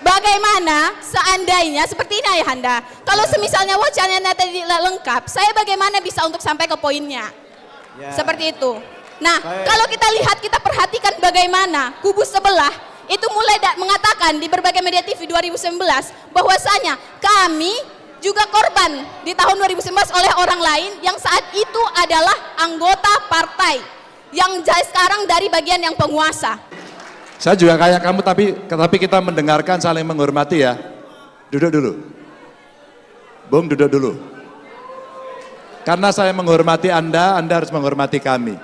Bagaimana seandainya seperti ini Ayahanda, kalau semisalnya wacananya tidak lengkap, saya bagaimana bisa untuk sampai ke poinnya? Seperti itu. Nah, kalau kita lihat, kita perhatikan bagaimana kubu sebelah itu mulai mengatakan di berbagai media TV 2019 bahwasanya kami juga korban di tahun 2019 oleh orang lain yang saat itu adalah anggota partai yang sekarang dari bagian yang penguasa. Saya juga kayak kamu, tapi kita mendengarkan, saling menghormati ya. Duduk dulu. Bung, duduk dulu. Karena saya menghormati Anda harus menghormati kami.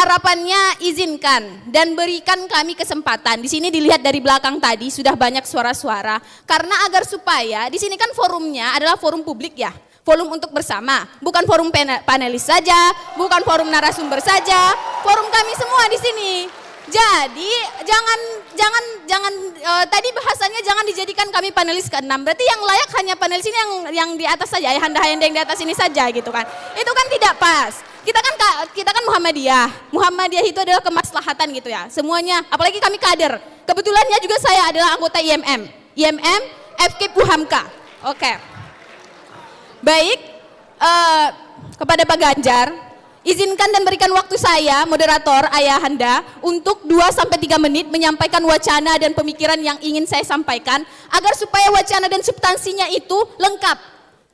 Harapannya izinkan dan berikan kami kesempatan. Di sini dilihat dari belakang tadi sudah banyak suara-suara. Karena agar supaya di sini kan forumnya adalah forum publik ya, forum untuk bersama, bukan forum panelis saja, bukan forum narasumber saja, forum kami semua di sini. Jadi jangan tadi bahasanya jangan dijadikan kami panelis ke-6. Berarti yang layak hanya panelis ini yang di atas saja, Ayahanda-ayahanda yang di atas ini saja gitu kan. Itu kan tidak pas. Kita kan Muhammadiyah itu adalah kemaslahatan gitu ya. Semuanya, apalagi kami kader. Kebetulannya juga saya adalah anggota IMM FK Puhamka. Oke. Baik, kepada Pak Ganjar, izinkan dan berikan waktu saya, moderator Ayahanda, untuk 2-3 menit menyampaikan wacana dan pemikiran yang ingin saya sampaikan, agar supaya wacana dan substansinya itu lengkap.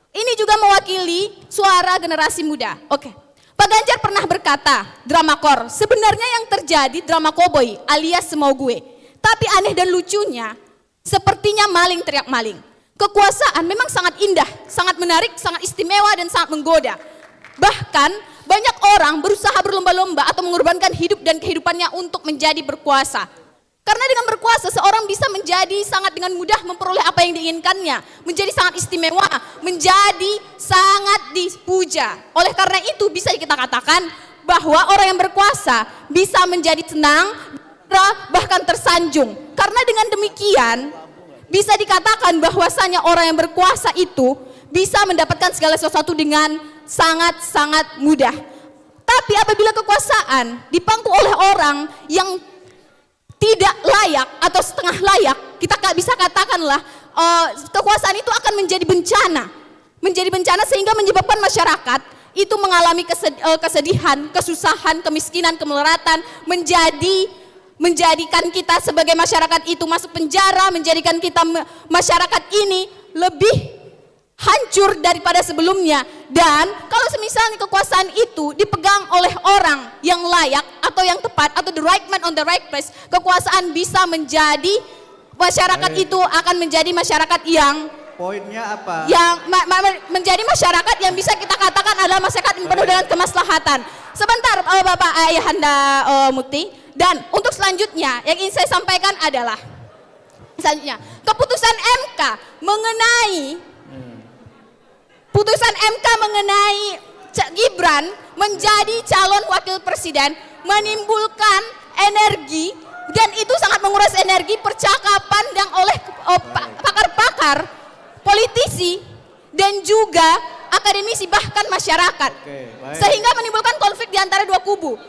Ini juga mewakili suara generasi muda. Oke. Pak Ganjar pernah berkata, Dramakor, sebenarnya yang terjadi drama koboi alias semau gue. Tapi aneh dan lucunya, sepertinya maling teriak maling. Kekuasaan memang sangat indah, sangat menarik, sangat istimewa dan sangat menggoda. Bahkan banyak orang berusaha berlomba-lomba atau mengorbankan hidup dan kehidupannya untuk menjadi berkuasa. Karena dengan berkuasa seorang bisa menjadi sangat dengan mudah memperoleh apa yang diinginkannya, menjadi sangat istimewa, menjadi sangat dipuja. Oleh karena itu bisa kita katakan bahwa orang yang berkuasa bisa menjadi senang, bahkan tersanjung. Karena dengan demikian bisa dikatakan bahwasanya orang yang berkuasa itu bisa mendapatkan segala sesuatu dengan sangat-sangat mudah. Tapi apabila kekuasaan dipangku oleh orang yang tidak layak atau setengah layak, kita bisa katakanlah kekuasaan itu akan menjadi bencana sehingga menyebabkan masyarakat itu mengalami kesedihan, kesusahan, kemiskinan, kemelaratan, menjadikan kita sebagai masyarakat itu masuk penjara, menjadikan kita masyarakat ini lebih hancur daripada sebelumnya. Dan kalau semisalnya kekuasaan itu dipegang oleh orang yang layak atau yang tepat atau the right man on the right place, kekuasaan bisa menjadi masyarakat itu akan menjadi masyarakat yang poinnya apa? Yang menjadi masyarakat yang bisa kita katakan adalah masyarakat yang penuh dengan kemaslahatan. Sebentar Bapak Ayahanda Mukti. Dan untuk selanjutnya yang ingin saya sampaikan adalah selanjutnya keputusan MK mengenai Gibran menjadi calon wakil presiden menimbulkan energi, dan itu sangat menguras energi percakapan yang oleh pakar-pakar, politisi, dan juga akademisi bahkan masyarakat. Sehingga menimbulkan konflik di antara dua kubu.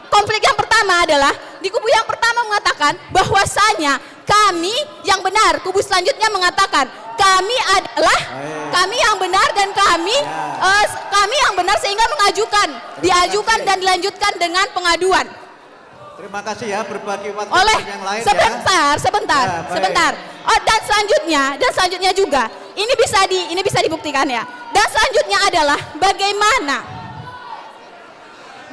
Konflik yang pertama adalah di kubu yang pertama mengatakan bahwasanya kami yang benar, kubu selanjutnya mengatakan kami adalah kami yang benar dan kami yang benar, sehingga diajukan dan dilanjutkan dengan pengaduan. Terima kasih ya, berbagi waktu oleh yang lain sebentar. Dan selanjutnya juga ini bisa dibuktikan ya. Dan selanjutnya adalah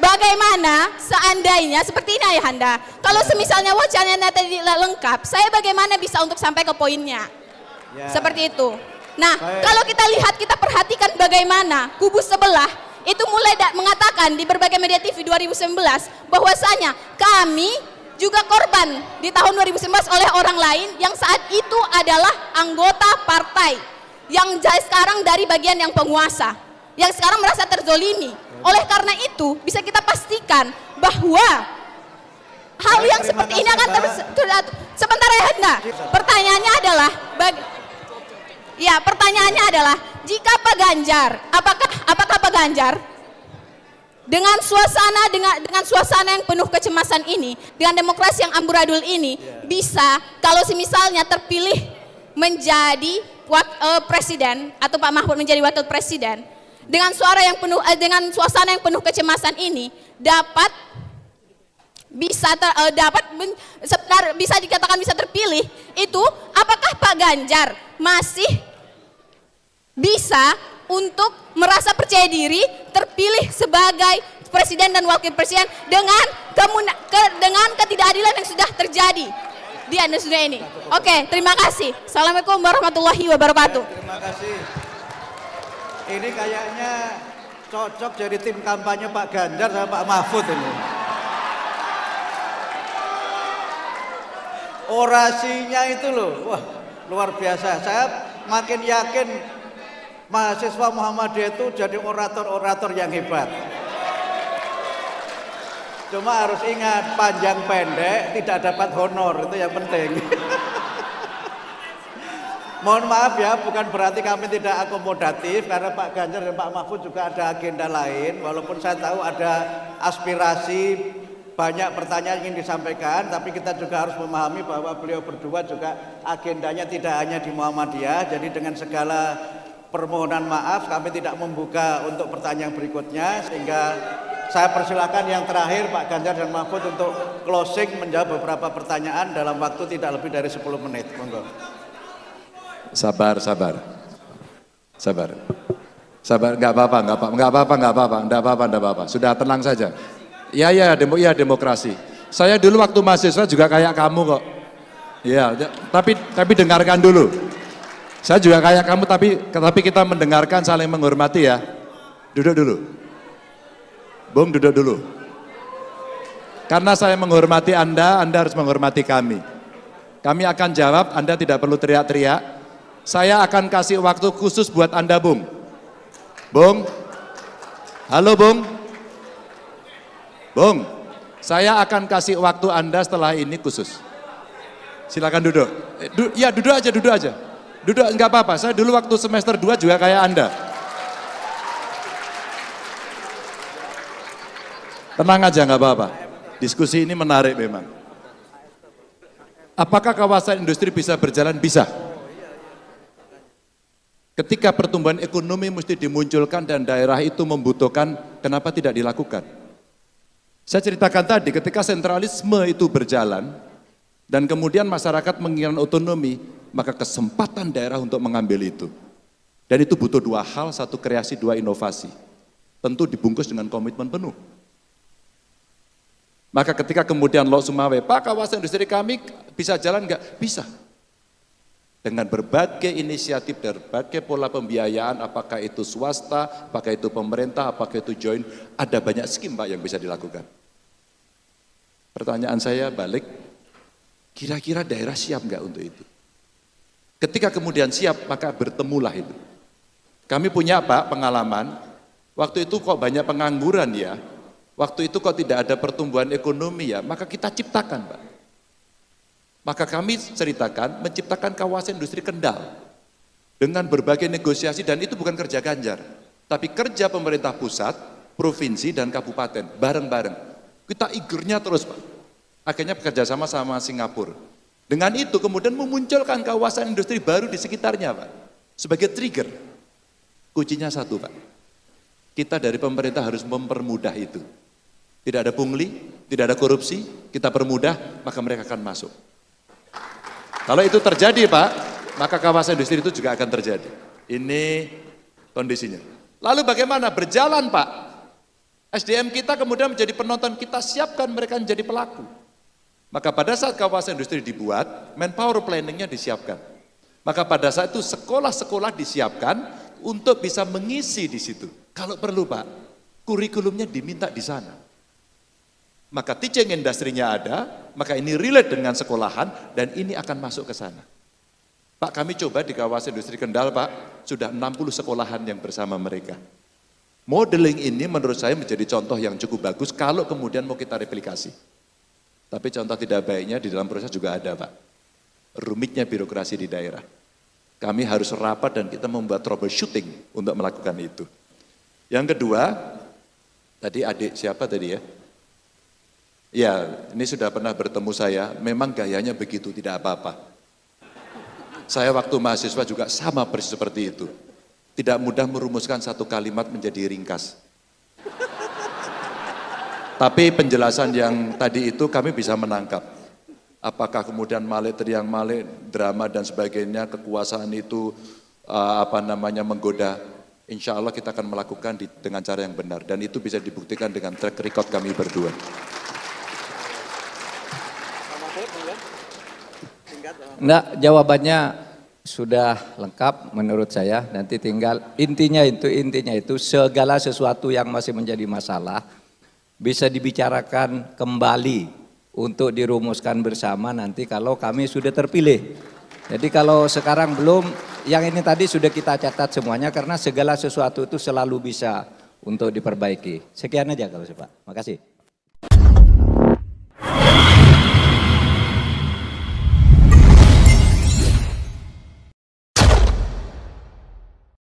bagaimana seandainya seperti ini Ayahanda, kalau semisalnya wacananya tidak lengkap, saya bagaimana bisa untuk sampai ke poinnya? Seperti itu. Nah, kalau kita lihat, kita perhatikan bagaimana kubu sebelah itu mulai mengatakan di berbagai media TV 2019 bahwasanya kami juga korban di tahun 2019 oleh orang lain yang saat itu adalah anggota partai yang sekarang dari bagian yang penguasa, yang sekarang merasa terzolimi. Oleh karena itu bisa kita pastikan bahwa hal yang seperti ini akan sebentar Ayahanda. Pertanyaannya adalah Ya, pertanyaannya adalah, jika Pak Ganjar, apakah Pak Ganjar dengan suasana yang penuh kecemasan ini, dengan demokrasi yang amburadul ini, bisa kalau misalnya terpilih menjadi presiden atau Pak Mahfud menjadi wakil presiden, dengan suasana yang penuh kecemasan ini bisa dikatakan bisa terpilih, itu apakah Pak Ganjar masih bisa untuk merasa percaya diri terpilih sebagai presiden dan wakil presiden dengan ketidakadilan yang sudah terjadi di Indonesia ini? Oke, terima kasih. Assalamualaikum warahmatullahi wabarakatuh. Terima kasih. Ini kayaknya cocok jadi tim kampanye Pak Ganjar sama Pak Mahfud ini. Orasinya itu loh, wah luar biasa. Saya makin yakin mahasiswa Muhammadiyah itu jadi orator-orator yang hebat. Cuma harus ingat, panjang pendek tidak dapat honor, itu yang penting. Mohon maaf ya, bukan berarti kami tidak akomodatif, karena Pak Ganjar dan Pak Mahfud juga ada agenda lain. Walaupun saya tahu ada aspirasi, banyak pertanyaan yang ingin disampaikan, tapi kita juga harus memahami bahwa beliau berdua juga agendanya tidak hanya di Muhammadiyah. Jadi dengan segala permohonan maaf, kami tidak membuka untuk pertanyaan berikutnya, sehingga saya persilakan yang terakhir Pak Ganjar dan Mahfud untuk closing menjawab beberapa pertanyaan dalam waktu tidak lebih dari 10 menit. Monggo. Sabar, nggak apa-apa. Sudah tenang saja. Ya, demokrasi. Saya dulu waktu mahasiswa juga kayak kamu kok. Ya, tapi dengarkan dulu. Saya juga kayak kamu, tapi kita mendengarkan, saling menghormati ya. Duduk dulu. Bung, duduk dulu. Karena saya menghormati Anda harus menghormati kami. Kami akan jawab, Anda tidak perlu teriak-teriak. Saya akan kasih waktu khusus buat Anda, Bung. Bung, halo Bung. Bung, saya akan kasih waktu Anda setelah ini khusus. Silakan duduk. Duduk aja. Duduk, enggak apa-apa. Saya dulu waktu semester 2 juga kayak Anda. Tenang aja, enggak apa-apa. Diskusi ini menarik memang. Apakah kawasan industri bisa berjalan? Bisa. Ketika pertumbuhan ekonomi mesti dimunculkan dan daerah itu membutuhkan, kenapa tidak dilakukan? Saya ceritakan tadi, ketika sentralisme itu berjalan, dan kemudian masyarakat menginginkan otonomi, maka kesempatan daerah untuk mengambil itu. Dan itu butuh dua hal, satu kreasi, dua inovasi. Tentu dibungkus dengan komitmen penuh. Maka ketika kemudian Lok Sumawe, Pak kawasan industri kami bisa jalan enggak? Bisa. Dengan berbagai inisiatif, berbagai pola pembiayaan, apakah itu swasta, apakah itu pemerintah, apakah itu joint, ada banyak skim Pak yang bisa dilakukan. Pertanyaan saya balik, kira-kira daerah siap enggak untuk itu? Ketika kemudian siap, maka bertemulah itu. Kami punya Pak pengalaman, waktu itu kok banyak pengangguran ya, waktu itu kok tidak ada pertumbuhan ekonomi ya, maka kita ciptakan Pak. Maka kami ceritakan, menciptakan kawasan industri Kendal dengan berbagai negosiasi, dan itu bukan kerja Ganjar, tapi kerja pemerintah pusat, provinsi, dan kabupaten, bareng-bareng. Kita eagernya terus Pak, akhirnya bekerja sama Singapura. Dengan itu kemudian memunculkan kawasan industri baru di sekitarnya Pak, sebagai trigger. Kuncinya satu Pak, kita dari pemerintah harus mempermudah itu. Tidak ada pungli, tidak ada korupsi, kita permudah, maka mereka akan masuk. Kalau itu terjadi Pak, maka kawasan industri itu juga akan terjadi. Ini kondisinya. Lalu bagaimana? Berjalan Pak. SDM kita kemudian menjadi penonton, kita siapkan mereka menjadi pelaku. Maka pada saat kawasan industri dibuat, manpower planningnya disiapkan. Maka pada saat itu sekolah-sekolah disiapkan untuk bisa mengisi di situ. Kalau perlu Pak, kurikulumnya diminta di sana. Maka teaching industrinya ada, maka ini relate dengan sekolahan, dan ini akan masuk ke sana. Pak, kami coba di kawasan industri Kendal Pak, sudah 60 sekolahan yang bersama mereka. Modeling ini menurut saya menjadi contoh yang cukup bagus kalau kemudian mau kita replikasi. Tapi contoh tidak baiknya di dalam proses juga ada Pak. Rumitnya birokrasi di daerah. Kami harus rapat dan kita membuat troubleshooting untuk melakukan itu. Yang kedua, tadi adik siapa tadi ya? Ya, ini sudah pernah bertemu saya, memang gayanya begitu, tidak apa-apa. Saya waktu mahasiswa juga sama persis seperti itu. Tidak mudah merumuskan satu kalimat menjadi ringkas. Tapi penjelasan yang tadi itu kami bisa menangkap. Apakah kemudian Malik teriang Malik, drama dan sebagainya, kekuasaan itu menggoda. Insya Allah kita akan melakukan dengan cara yang benar. Dan itu bisa dibuktikan dengan track record kami berdua. Enggak, jawabannya sudah lengkap menurut saya. Nanti tinggal intinya itu segala sesuatu yang masih menjadi masalah bisa dibicarakan kembali untuk dirumuskan bersama nanti kalau kami sudah terpilih. Jadi kalau sekarang belum, yang ini tadi sudah kita catat semuanya karena segala sesuatu itu selalu bisa untuk diperbaiki. Sekian aja kalau Pak. Makasih.